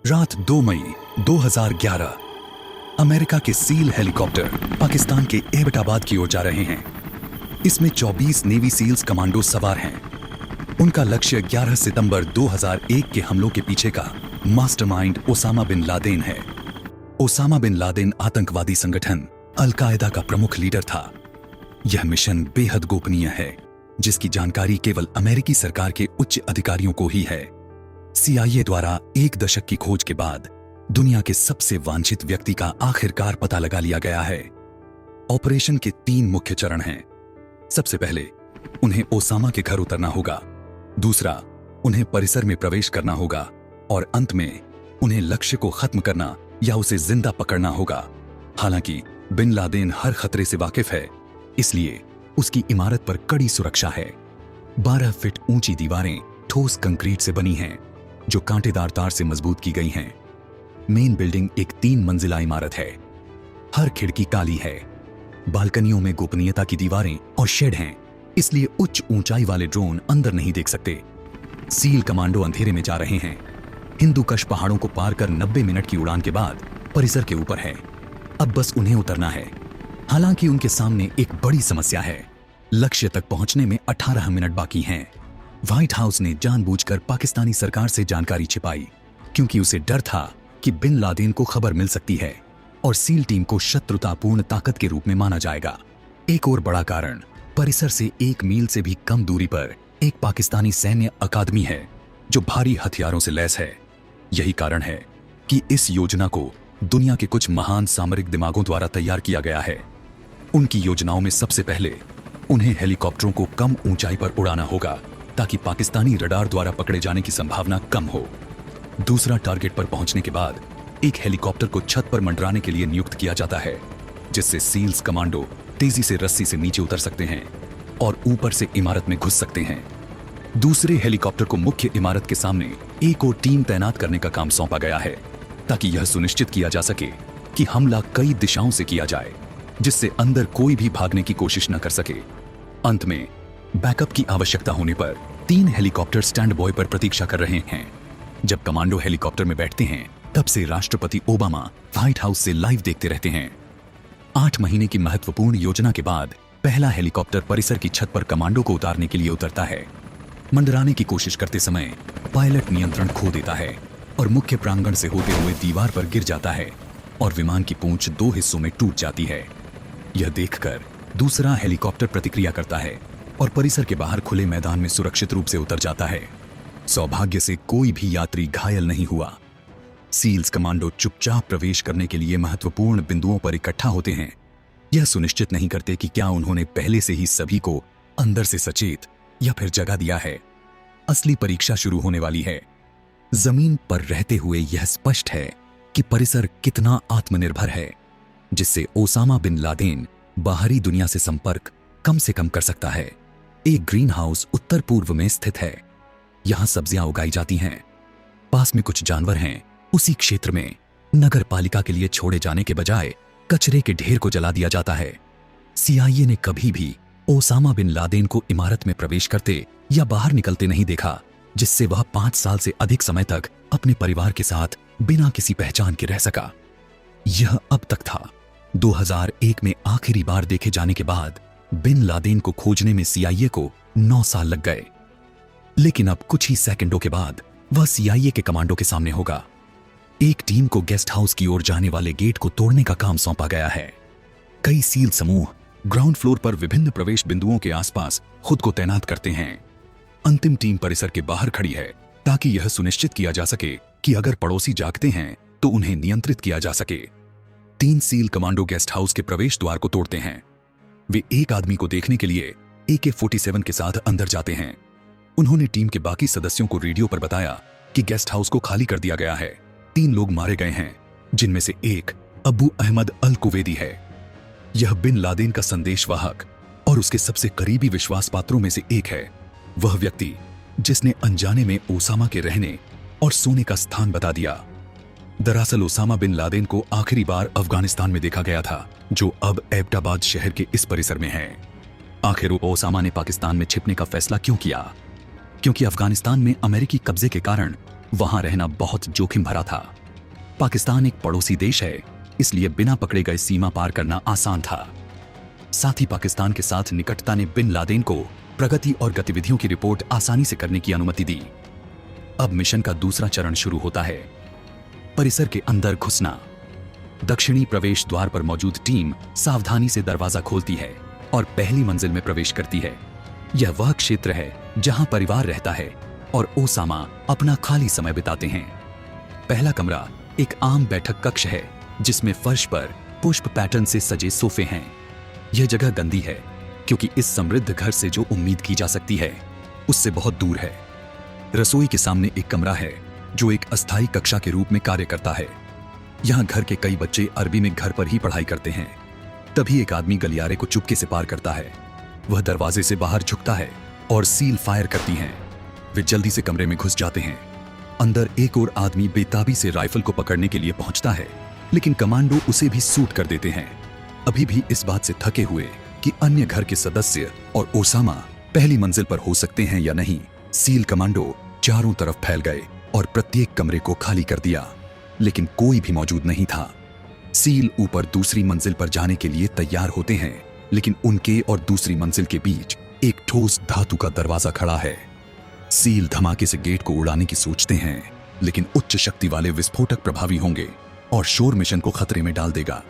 रात 2 मई 2011 अमेरिका के seal helicopter Pakistan के एबटाबाद की ओर जा रहे हैं। इसमें 24 नेवी सील्स कमांडो सवार हैं। उनका लक्ष्य 11 सितंबर 2001 के हमलों के पीछे का मास्टरमाइंड ओसामा बिन लादेन है। ओसामा बिन लादेन आतंकवादी संगठन अल-कायदा का प्रमुख लीडर था। यह मिशन बेहद गोपनीय है, जिसकी जानकारी केवल अमेरिकी सरकार के उच्च अधिकारियों को ही है। CIA द्वारा 1 दशक की खोज के बाद दुनिया के सबसे वांछित व्यक्ति का आखिरकार पता लगा लिया गया है। ऑपरेशन के 3 मुख्य चरण हैं। सबसे पहले उन्हें ओसामा के घर उतरना होगा, दूसरा उन्हें परिसर में प्रवेश करना होगा और अंत में उन्हें लक्ष्य को खत्म करना या उसे जिंदा पकड़ना होगा। हालांकि बिन लादेन हर खतरे से वाकिफ है, इसलिए उसकी इमारत पर कड़ी सुरक्षा है। 12 फीट ऊंची दीवारें ठोस कंक्रीट से बनी हैं, जो कांटेदार तार से मजबूत की गई हैं। मेन बिल्डिंग एक 3 मंजिला इमारत है। हर खिड़की काली है। बालकनियों में गोपनीयता की दीवारें और शेड हैं, इसलिए उच्च ऊंचाई वाले ड्रोन अंदर नहीं देख सकते। सील कमांडो अंधेरे में जा रहे हैं। हिंदुकश पहाड़ों को पार कर 90 मिनट की उड़ान के बाद परिसर के ऊपर है। अब बस उन्हें उतरना है। हालांकि उनके सामने एक बड़ी समस्या है। लक्ष्य तक पहुंचने में 18 मिनट बाकी हैं। व्हाइट हाउस ने जानबूझकर पाकिस्तानी सरकार से जानकारी छिपाई, क्योंकि उसे डर था कि बिन लादेन को खबर मिल सकती है और सील टीम को शत्रुतापूर्ण ताकत के रूप में माना जाएगा। एक और बड़ा कारण, परिसर से 1 मील से भी कम दूरी पर एक पाकिस्तानी सैन्य अकादमी है, जो भारी हथियारों से लैस है। यही कारण है कि इस योजना को दुनिया के कुछ महान सामरिक दिमागों द्वारा तैयार किया गया है। उनकी योजनाओं में सबसे पहले उन्हें हेलीकॉप्टरों को कम ऊंचाई पर उड़ाना होगा, ताकि पाकिस्तानी रडार द्वारा पकड़े जाने की संभावना कम हो। दूसरा, टारगेट पर पहुंचने के बाद एक हेलीकॉप्टर को छत पर मंडराने के लिए नियुक्त किया जाता है, जिससे सील्स कमांडो तेजी से रस्सी से नीचे उतर सकते हैं और ऊपर से इमारत में घुस सकते हैं। दूसरे हेलीकॉप्टर को मुख्य इमारत के सामने एक और टीम तैनात करने का काम सौंपा गया है, ताकि यह सुनिश्चित किया जा सके कि हमला कई दिशाओं से किया जाए, जिससे अंदर कोई भी भागने की कोशिश न कर सके। अंत में बैकअप की आवश्यकता होने पर 3 हेलीकॉप्टर स्टैंड बॉय पर प्रतीक्षा कर रहे हैं। जब कमांडो हेलीकॉप्टर में बैठते हैं, तब से राष्ट्रपति ओबामा व्हाइट हाउस से लाइव देखते रहते हैं। 8 महीने की महत्वपूर्ण योजना के बाद पहला हेलीकॉप्टर परिसर की छत पर कमांडो को उतारने के लिए उतरता है। मंडराने की कोशिश करते समय पायलट नियंत्रण खो देता है और मुख्य प्रांगण से होते हुए दीवार पर गिर जाता है और विमान की पूंछ 2 हिस्सों में टूट जाती है। यह देखकर दूसरा हेलीकॉप्टर प्रतिक्रिया करता है और परिसर के बाहर खुले मैदान में सुरक्षित रूप से उतर जाता है। सौभाग्य से कोई भी यात्री घायल नहीं हुआ। सील्स कमांडो चुपचाप प्रवेश करने के लिए महत्वपूर्ण बिंदुओं पर इकट्ठा होते हैं। यह सुनिश्चित नहीं करते कि क्या उन्होंने पहले से ही सभी को अंदर से सचेत या फिर जगा दिया है। असली परीक्षा शुरू होने वाली है। जमीन पर रहते हुए यह स्पष्ट है कि परिसर कितना आत्मनिर्भर है, जिससे ओसामा बिन लादेन बाहरी दुनिया से संपर्क कम से कम कर सकता है। एक ग्रीन हाउस उत्तर पूर्व में स्थित है। यहां सब्जियां उगाई जाती हैं। पास में कुछ जानवर हैं। उसी क्षेत्र में नगर पालिका के लिए छोड़े जाने के बजाय कचरे के ढेर को जला दिया जाता है। CIA ने कभी भी ओसामा बिन लादेन को इमारत में प्रवेश करते या बाहर निकलते नहीं देखा, जिससे वह 5 साल से अधिक समय तक अपने परिवार के साथ बिना किसी पहचान के रह सका। यह अब तक था। 2001 में आखिरी बार देखे जाने के बाद बिन लादेन को खोजने में CIA को 9 साल लग गए। लेकिन अब कुछ ही सेकंडों के बाद वह CIA के कमांडो के सामने होगा। एक टीम को गेस्ट हाउस की ओर जाने वाले गेट को तोड़ने का काम सौंपा गया है। कई सील समूह ग्राउंड फ्लोर पर विभिन्न प्रवेश बिंदुओं के आसपास खुद को तैनात करते हैं। अंतिम टीम परिसर के बाहर खड़ी है, ताकि यह सुनिश्चित किया जा सके कि अगर पड़ोसी जागते हैं तो उन्हें नियंत्रित किया जा सके। 3 सील कमांडो गेस्ट हाउस के प्रवेश द्वार को तोड़ते हैं। वे एक आदमी को देखने के लिए AK-47 के साथ अंदर जाते हैं। उन्होंने टीम के बाकी सदस्यों को रेडियो पर बताया कि गेस्ट हाउस को खाली कर दिया गया है। 3 लोग मारे गए हैं, जिनमें से एक अबू अहमद अल कुवैदी है। यह बिन लादेन का संदेशवाहक और उसके सबसे करीबी विश्वास पात्रों में से एक है। वह व्यक्ति जिसने अनजाने में ओसामा के रहने और सोने का स्थान बता दिया। दरअसल ओसामा बिन लादेन को आखिरी बार अफगानिस्तान में देखा गया था, जो अब एबटाबाद शहर के इस परिसर में है। आखिर ओसामा ने पाकिस्तान में छिपने का फैसला क्यों किया? क्योंकि अफगानिस्तान में अमेरिकी कब्जे के कारण वहां रहना बहुत जोखिम भरा था। पाकिस्तान एक पड़ोसी देश है, इसलिए बिना पकड़े गए सीमा पार करना आसान था। साथ ही पाकिस्तान के साथ निकटता ने बिन लादेन को प्रगति और गतिविधियों की रिपोर्ट आसानी से करने की अनुमति दी। अब मिशन का दूसरा चरण शुरू होता है। परिसर के अंदर घुसना। दक्षिणी प्रवेश द्वार पर मौजूद टीम सावधानी से दरवाजा खोलती है और पहली मंजिल में प्रवेश करती है। यह वह क्षेत्र है जहां परिवार रहता है और ओसामा अपना खाली समय बिताते हैं। पहला कमरा एक आम बैठक कक्ष है जिसमें फर्श पर पुष्प पैटर्न से सजे सोफे हैं। यह जगह गंदी है क्योंकि इस समृद्ध घर से जो उम्मीद की जा सकती है उससे बहुत दूर है। रसोई के सामने एक कमरा है जो एक अस्थायी कक्षा के रूप में कार्य करता है। यहाँ घर के कई बच्चे अरबी में घर पर ही पढ़ाई करते हैं। तभी एक आदमी गलियारे को चुपके से पार करता है। वह दरवाजे से बाहर झुकता है और सील फायर करती हैं। वे जल्दी से कमरे में घुस जाते हैं। अंदर एक और आदमी बेताबी से राइफल को पकड़ने के लिए पहुंचता है, लेकिन कमांडो उसे भी शूट कर देते हैं। अभी भी इस बात से थके हुए कि अन्य घर के सदस्य और ओसामा पहली मंजिल पर हो सकते हैं या नहीं, सील कमांडो चारों तरफ फैल गए और प्रत्येक कमरे को खाली कर दिया, लेकिन कोई भी मौजूद नहीं था। सील ऊपर दूसरी मंजिल पर जाने के लिए तैयार होते हैं, लेकिन उनके और दूसरी मंजिल के बीच एक ठोस धातु का दरवाजा खड़ा है। सील धमाके से गेट को उड़ाने की सोचते हैं, लेकिन उच्च शक्ति वाले विस्फोटक प्रभावी होंगे और शोर मिशन को खतरे में डाल देगा।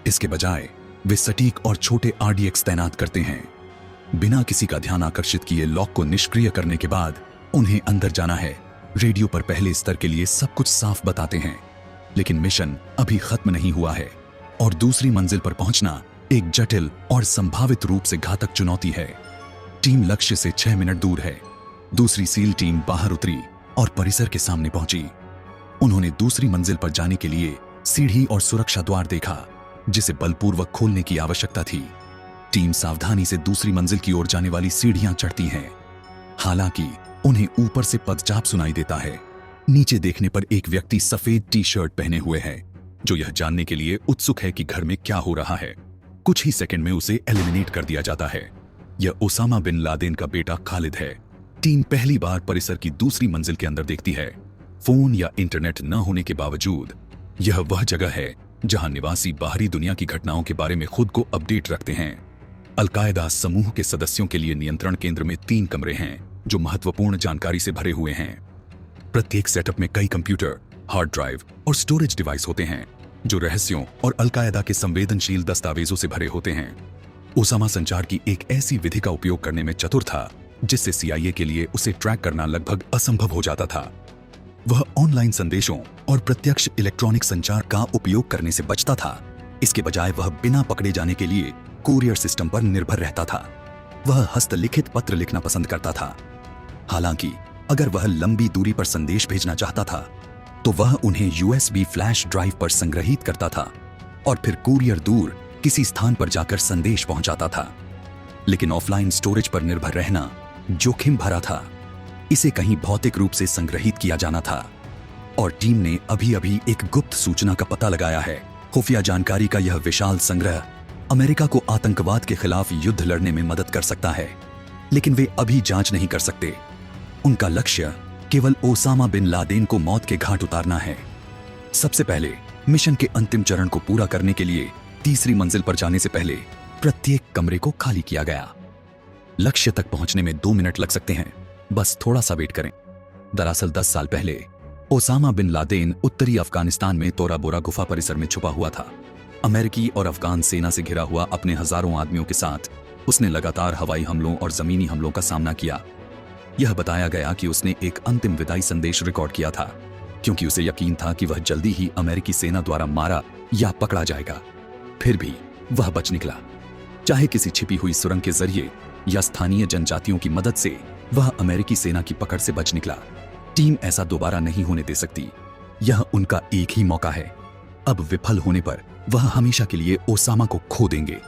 इसके बजाय वे सटीक और छोटे RDX तैनात करते हैं। बिना किसी का ध्यान आकर्षित किए लॉक को निष्क्रिय करने के बाद उन्हें अंदर जाना है। रेडियो पर पहले स्तर के लिए सब कुछ साफ बताते हैं, लेकिन मिशन अभी खत्म नहीं हुआ है और दूसरी मंजिल पर पहुंचना एक जटिल और संभावित रूप से घातक चुनौती है। टीम लक्ष्य से 6 मिनट दूर है। दूसरी सील टीम बाहर उतरी और परिसर के सामने पहुंची। उन्होंने दूसरी मंजिल पर जाने के लिए सीढ़ी और सुरक्षा द्वार देखा, जिसे बलपूर्वक खोलने की आवश्यकता थी। टीम सावधानी से दूसरी मंजिल की ओर जाने वाली सीढ़ियां चढ़ती हैं। हालांकि उन्हें ऊपर से पदचाप सुनाई देता है। नीचे देखने पर एक व्यक्ति सफेद टी-शर्ट पहने हुए है, जो यह जानने के लिए उत्सुक है कि घर में क्या हो रहा है। कुछ ही सेकंड में उसे एलिमिनेट कर दिया जाता है। यह ओसामा बिन लादेन का बेटा खालिद है। टीम पहली बार परिसर की दूसरी मंजिल के अंदर देखती है। फोन या इंटरनेट न होने के बावजूद यह वह जगह है जहां निवासी बाहरी दुनिया की घटनाओं के बारे में खुद को अपडेट रखते हैं। अलकायदा समूह के सदस्यों के लिए नियंत्रण केंद्र में 3 कमरे हैं जो महत्वपूर्ण जानकारी से भरे हुए हैं। प्रत्येक सेटअप में कई कंप्यूटर, हार्ड ड्राइव और स्टोरेज डिवाइस होते हैं जो रहस्यों और अलकायदा के संवेदनशील दस्तावेजों से भरे होते हैं। ओसामा संचार की एक ऐसी विधि का उपयोग करने में चतुर था जिससे CIA के लिए उसे ट्रैक करना लगभग असंभव हो जाता था। वह ऑनलाइन संदेशों और प्रत्यक्ष इलेक्ट्रॉनिक संचार का उपयोग करने से बचता था। इसके बजाय वह बिना पकड़े जाने के लिए कोरियर सिस्टम पर निर्भर रहता था। वह हस्तलिखित पत्र लिखना पसंद करता था। हालांकि अगर वह लंबी दूरी पर संदेश भेजना चाहता था तो वह उन्हें USB फ्लैश ड्राइव पर संग्रहित करता था और फिर कोरियर दूर किसी स्थान पर जाकर संदेश पहुंचाता था। लेकिन ऑफलाइन स्टोरेज पर निर्भर रहना जोखिम भरा था। इसे कहीं भौतिक रूप से संग्रहित किया जाना था और टीम ने अभी-अभी एक गुप्त सूचना का पता लगाया है। खुफिया जानकारी का यह विशाल संग्रह अमेरिका को आतंकवाद के खिलाफ युद्ध लड़ने में मदद कर सकता है, लेकिन वे अभी जांच नहीं कर सकते। उनका लक्ष्य केवल ओसामा बिन लादेन को मौत के घाट उतारना है। सबसे पहले मिशन के अंतिम चरण को पूरा करने के लिए तीसरी मंजिल पर जाने से पहले प्रत्येक कमरे को खाली किया गया। लक्ष्य तक पहुंचने में 2 मिनट लग सकते हैं, बस थोड़ा सा वेट करें। दरअसल 10 साल पहले ओसामा बिन लादेन उत्तरी अफगानिस्तान में तोरा बोरा गुफा परिसर में छुपा हुआ था। अमेरिकी और अफगान सेना से घिरा हुआ अपने हजारों आदमियों के साथ उसने लगातार हवाई हमलों और जमीनी हमलों का सामना किया। यह बताया गया कि उसने एक अंतिम विदाई संदेश रिकॉर्ड किया था, क्योंकि उसे यकीन था कि वह जल्दी ही अमेरिकी सेना द्वारा मारा या पकड़ा जाएगा। फिर भी वह बच निकला। चाहे किसी छिपी हुई सुरंग के जरिए या स्थानीय जनजातियों की मदद से, वह अमेरिकी सेना की पकड़ से बच निकला। टीम ऐसा दोबारा नहीं होने दे सकती। यह उनका एक ही मौका है। अब विफल होने पर वह हमेशा के लिए ओसामा को खो देंगे।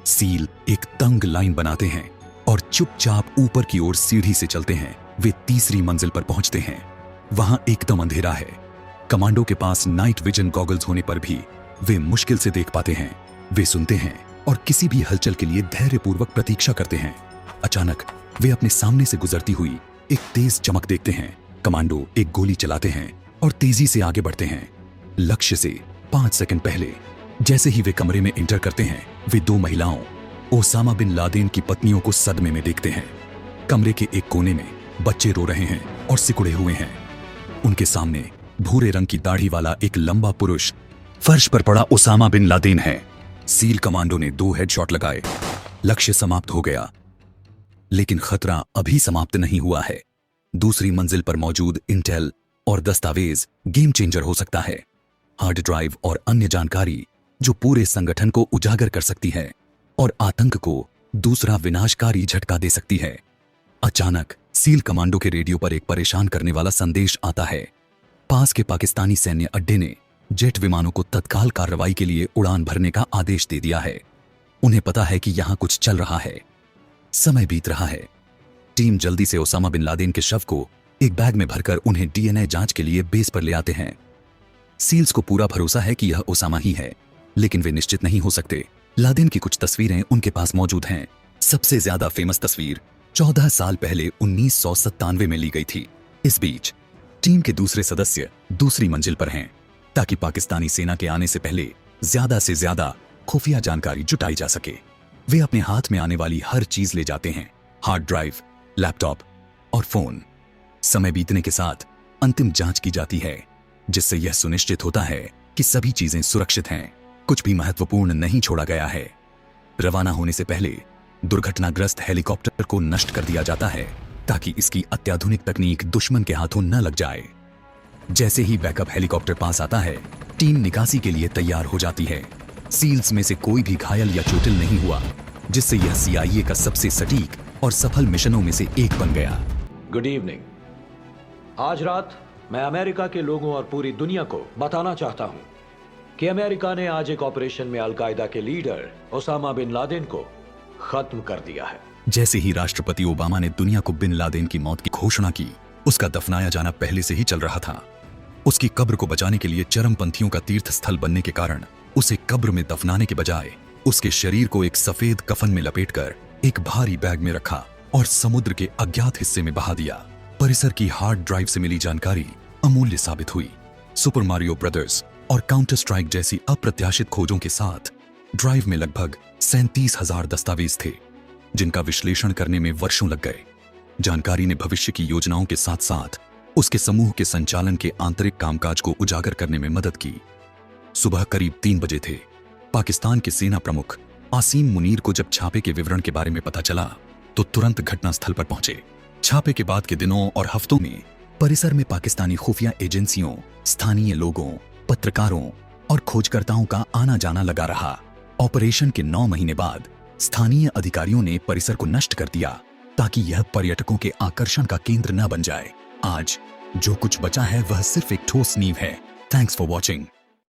सील एक तंग लाइन बनाते हैं और चुपचाप ऊपर की ओर सीढ़ी से चलते हैं। वे तीसरी मंजिल पर पहुंचते हैं। वहां एकदम अंधेरा है। कमांडो के पास नाइट विजन गॉगल्स होने पर भी वे मुश्किल से देख पाते हैं। वे सुनते हैं और किसी भी हलचल के लिए धैर्यपूर्वक प्रतीक्षा करते हैं। अचानक वे अपने सामने से गुजरती हुई एक तेज चमक देखते हैं। कमांडो एक गोली चलाते हैं और तेजी से आगे बढ़ते हैं। लक्ष्य से 5 सेकंड पहले जैसे ही वे कमरे में एंटर करते हैं, वे 2 महिलाओं ओसामा बिन लादेन की पत्नियों को सदमे में देखते हैं। कमरे के एक कोने में बच्चे रो रहे हैं और सिकुड़े हुए हैं। उनके सामने भूरे रंग की दाढ़ी वाला एक लंबा पुरुष फर्श पर पड़ा ओसामा बिन लादेन है। सील कमांडो ने 2 हेडशॉट लगाए। लक्ष्य समाप्त हो गया, लेकिन खतरा अभी समाप्त नहीं हुआ है। दूसरी मंजिल पर मौजूद इंटेल और दस्तावेज गेम चेंजर हो सकता है। हार्ड ड्राइव और अन्य जानकारी जो पूरे संगठन को उजागर कर सकती है और आतंक को दूसरा विनाशकारी झटका दे सकती है। अचानक सील कमांडो के रेडियो पर एक परेशान करने वाला संदेश आता है। पास के पाकिस्तानी सैन्य अड्डे ने जेट विमानों को तत्काल कार्रवाई के लिए उड़ान भरने का आदेश दे दिया है। उन्हें पता है कि यहां कुछ चल रहा है। समय बीत रहा है। टीम जल्दी से ओसामा बिन लादेन के शव को एक बैग में भरकर उन्हें डीएनए जांच के लिए बेस पर ले आते हैं। सील्स को पूरा भरोसा है कि यह ओसामा ही है, लेकिन वे निश्चित नहीं हो सकते। लादेन की कुछ तस्वीरें उनके पास मौजूद हैं। सबसे ज्यादा फेमस तस्वीर 14 साल पहले 1997 में ली गई थी। इस बीच टीम के दूसरे सदस्य दूसरी मंजिल पर हैं, ताकि पाकिस्तानी सेना के आने से पहले ज्यादा से ज्यादा खुफिया जानकारी जुटाई जा सके। वे अपने हाथ में आने वाली हर चीज ले जाते हैं, हार्ड ड्राइव, लैपटॉप और फोन। समय बीतने के साथ अंतिम जांच की जाती है, जिससे यह सुनिश्चित होता है कि सभी चीजें सुरक्षित हैं, कुछ भी महत्वपूर्ण नहीं छोड़ा गया है। रवाना होने से पहले दुर्घटनाग्रस्त हेलीकॉप्टर को नष्ट कर दिया जाता है, ताकि इसकी अत्याधुनिक तकनीक दुश्मन के हाथों न लग जाए। जैसे ही बैकअप हेलीकॉप्टर पास आता है, टीम निकासी के लिए तैयार हो जाती है। सील्स में से कोई भी घायल या चोटिल नहीं हुआ, जिससे यह CIA का सबसे सटीक और सफल मिशनों में से एक बन गया। Good evening. आज रात मैं अमेरिका के लोगों और पूरी दुनिया को बताना चाहता हूं कि अमेरिका ने आज एक ऑपरेशन में अलकायदा के लीडर ओसामा बिन लादेन को खत्म कर दिया है। जैसे ही राष्ट्रपति ओबामा ने दुनिया को बिन लादेन की मौत की घोषणा की, उसका दफनाया जाना पहले से ही चल रहा था। उसकी कब्र को बचाने के लिए चरमपंथियों का तीर्थ स्थल बनने के कारण उसे कब्र में दफनाने के बजाय उसके शरीर को एक सफेद कफन में लपेटकर एक भारी बैग में रखा और समुद्र के अज्ञात हिस्से में बहा दिया। परिसर की हार्ड ड्राइव से मिली जानकारी अमूल्य साबित हुई। सुपर मारियो ब्रदर्स और काउंटर स्ट्राइक जैसी अप्रत्याशित खोजों के साथ ड्राइव में लगभग 37,000 दस्तावेज थे, जिनका विश्लेषण करने में वर्षों लग गए। जानकारी ने भविष्य की योजनाओं के साथ साथ उसके समूह के संचालन के आंतरिक कामकाज को उजागर करने में मदद की। सुबह करीब 3 बजे थे। पाकिस्तान के सेना प्रमुख आसिम मुनीर को जब छापे के विवरण के बारे में पता चला, तो तुरंत घटनास्थल पर पहुंचे। छापे के बाद के दिनों और हफ्तों में परिसर में पाकिस्तानी खुफिया एजेंसियों, स्थानीय लोगों, पत्रकारों और खोजकर्ताओं का आना जाना लगा रहा। ऑपरेशन के 9 महीने बाद स्थानीय अधिकारियों ने परिसर को नष्ट कर दिया, ताकि यह पर्यटकों के आकर्षण का केंद्र न बन जाए। आज जो कुछ बचा है वह सिर्फ एक ठोस नींव है। Thanks for watching.